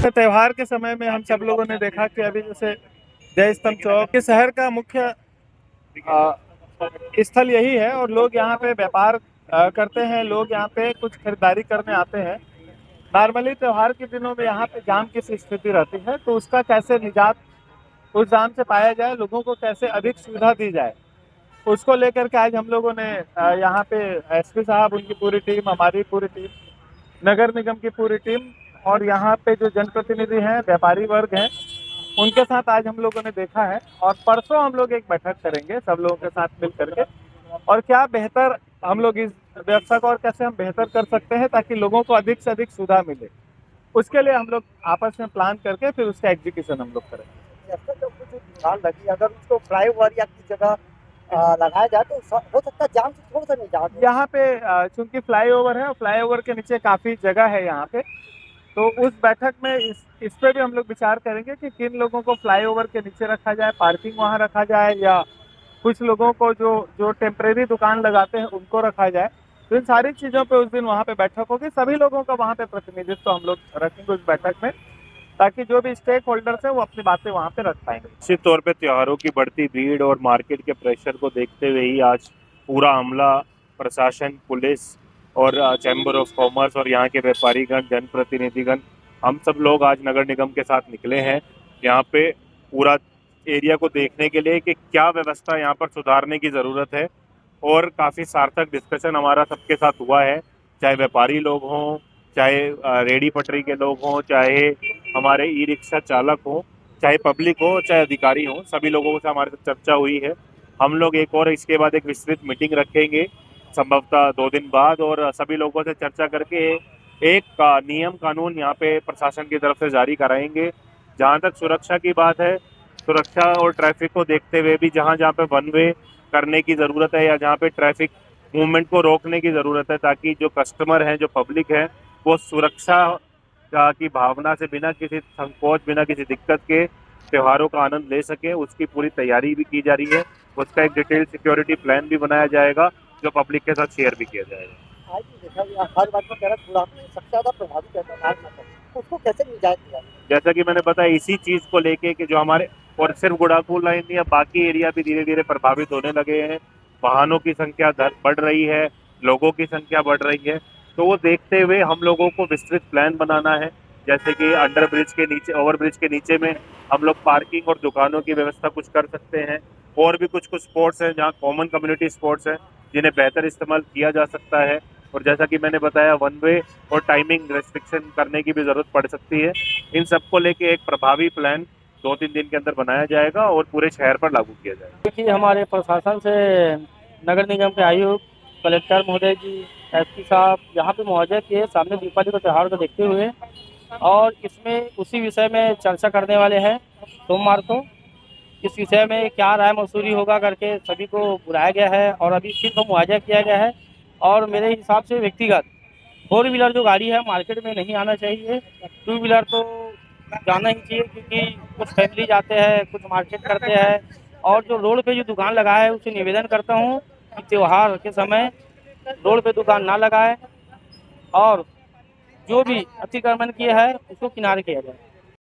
त्योहार के समय में हम सब लोगों ने देखा कि अभी जैसे जय स्तंभ चौक के शहर का मुख्य स्थल यही है और लोग यहाँ पे व्यापार करते हैं। लोग यहाँ पे कुछ खरीदारी करने आते हैं। नॉर्मली त्योहार के दिनों में यहाँ पे जाम की सी स्थिति रहती है, तो उसका कैसे निजात उस जाम से पाया जाए, लोगों को कैसे अधिक सुविधा दी जाए, उसको लेकर के आज हम लोगों ने यहाँ पे एसपी साहब, उनकी पूरी टीम, हमारी पूरी टीम, नगर निगम की पूरी टीम और यहाँ पे जो जनप्रतिनिधि हैं, व्यापारी वर्ग हैं, उनके साथ आज हम लोगों ने देखा है। और परसों हम लोग एक बैठक करेंगे सब लोगों के साथ मिल करके, और क्या बेहतर हम लोग इस व्यवस्था को और कैसे हम बेहतर कर सकते हैं ताकि लोगों को अधिक से अधिक सुविधा मिले, उसके लिए हम लोग आपस में प्लान करके फिर उसका एग्जीक्यूशन हम लोग करेंगे। तो कुछ ध्यान रखिए, अगर उसको फ्लाईओवर या किसी जगह लगाया जाए तो हो सकता है जाम से थोड़ा सा निजात हो। यहाँ पे चूंकि फ्लाईओवर है और फ्लाईओवर के नीचे काफी जगह है यहाँ पे, तो उस बैठक में इस पे भी हम लोग विचार करेंगे कि किन लोगों को फ्लाईओवर के नीचे रखा जाए, पार्किंग वहाँ रखा जाए, या कुछ लोगों को जो जो टेम्परेरी दुकान लगाते हैं उनको रखा जाए। तो इन सारी चीज़ों पे उस दिन वहाँ पे बैठक होगी। सभी लोगों का वहाँ पे प्रतिनिधित्व हम लोग रखेंगे उस बैठक में, ताकि जो भी स्टेक होल्डर्स है वो अपनी बातें वहाँ पे रख पाएंगे। निश्चित तौर पे त्योहारों की बढ़ती भीड़ और मार्केट के प्रेशर को देखते हुए ही आज पूरा अमला, प्रशासन, पुलिस और चैम्बर ऑफ कॉमर्स और यहाँ के व्यापारीगण, जनप्रतिनिधिगण, हम सब लोग आज नगर निगम के साथ निकले हैं यहाँ पे पूरा एरिया को देखने के लिए कि क्या व्यवस्था यहाँ पर सुधारने की ज़रूरत है। और काफ़ी सार्थक डिस्कशन हमारा सबके साथ हुआ है, चाहे व्यापारी लोग हों, चाहे रेडी पटरी के लोग हों, चाहे हमारे ई रिक्शा चालक हों, चाहे पब्लिक हो, चाहे अधिकारी हो, सभी लोगों से हमारे साथ चर्चा हुई है। हम लोग एक और इसके बाद एक विस्तृत मीटिंग रखेंगे संभवतः 2 दिन बाद, और सभी लोगों से चर्चा करके एक नियम कानून यहाँ पे प्रशासन की तरफ से जारी कराएंगे। जहाँ तक सुरक्षा की बात है, सुरक्षा और ट्रैफिक को देखते हुए भी जहाँ जहाँ पे वन वे करने की ज़रूरत है या जहाँ पे ट्रैफिक मूवमेंट को रोकने की ज़रूरत है, ताकि जो कस्टमर हैं, जो पब्लिक है, वो सुरक्षा की भावना से बिना किसी संकोच, बिना किसी दिक्कत के त्योहारों का आनंद ले सके, उसकी पूरी तैयारी भी की जा रही है। उसका एक डिटेल सिक्योरिटी प्लान भी बनाया जाएगा जो पब्लिक के साथ शेयर भी किया जाएगा। आज भी देखा गया हर बात में कह रहा बुढ़ापे में सबसे ज्यादा प्रभावित है त्योहार मतलब, उसको कैसे निजात दिया। जैसा कि मैंने बताया, इसी चीज़ को लेके कि जो हमारे, और सिर्फ गुड़ापुर लाइन या बाकी एरिया भी धीरे धीरे प्रभावित होने लगे हैं, वाहनों की संख्या बढ़ रही है, लोगों की संख्या बढ़ रही है, तो वो देखते हुए हम लोगों को विस्तृत प्लान बनाना है। जैसे कि अंडर ब्रिज के नीचे, ओवर ब्रिज के नीचे में हम लोग पार्किंग और दुकानों की व्यवस्था कुछ कर सकते हैं। और भी कुछ कुछ स्पॉट्स हैं जहाँ कॉमन कम्युनिटी स्पॉट्स हैं जिन्हें बेहतर इस्तेमाल किया जा सकता है। और जैसा कि मैंने बताया, वन वे और टाइमिंग रेस्ट्रिक्शन करने की भी ज़रूरत पड़ सकती है। इन सबको लेके एक प्रभावी प्लान 2-3 दिन के अंदर बनाया जाएगा और पूरे शहर पर लागू किया जाएगा। देखिए, हमारे प्रशासन से नगर निगम के आयुक्त, कलेक्टर महोदय जी, एसपी साहब यहाँ पे मौजूद थे सामने दीपावली का त्यौहार को देखते हुए, और इसमें उसी विषय में चर्चा करने वाले हैं सोमवार को। इस विषय में क्या राय मसूरी होगा करके सभी को बुलाया गया है और अभी सिर्फ मुआवजा किया गया है। और मेरे हिसाब से व्यक्तिगत 4 व्हीलर जो गाड़ी है मार्केट में नहीं आना चाहिए, 2 व्हीलर तो जाना ही चाहिए, क्योंकि कुछ फैमिली जाते हैं, कुछ मार्केट करते हैं। और जो रोड पे जो दुकान लगाया है उसे निवेदन करता हूँ कि त्यौहार के समय रोड पे दुकान ना लगाए और जो भी अतिक्रमण किया है उसको किनारे किया जाए।